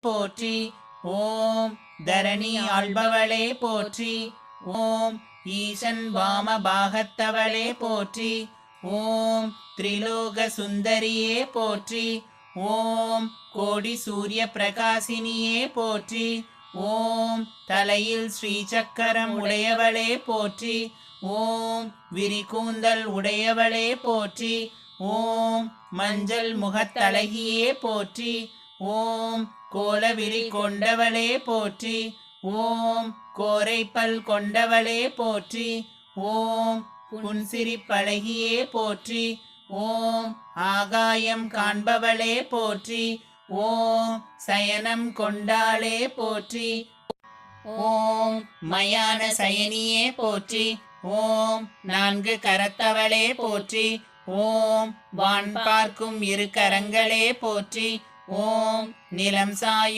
போற்றி. ஓம் தரணி ஆள்பவளே போற்றி. ஓம் ஈசன் வாம பாகத்தவளே போற்றி. ஓம் திரிலோக சுந்தரியே போற்றி. ஓம் கோடி சூரிய பிரகாசினியே போற்றி. ஓம் தலையில் ஸ்ரீசக்கரம் உடையவளே போற்றி. ஓம் விரிகூந்தல் உடையவளே போற்றி. ஓம் மஞ்சள் முகத்தழகியே போற்றி. ஓம் கோலவிரி கொண்டவளே போற்றி. ஓம் கோரைப்பல் கொண்டவளே போற்றி. ஓம் புன்சிரிப்பழகியே போற்றி. ஓம் ஆகாயம் காண்பவளே போற்றி. ஓம் சயனம் கொண்டாளே போற்றி. ஓம் மயான சயனியே போற்றி. ஓம் நான்கு கரத்தவளே போற்றி. ஓம் வான் பார்க்கும் இரு கரங்களே போற்றி. ஓம் நிலம் சாயும்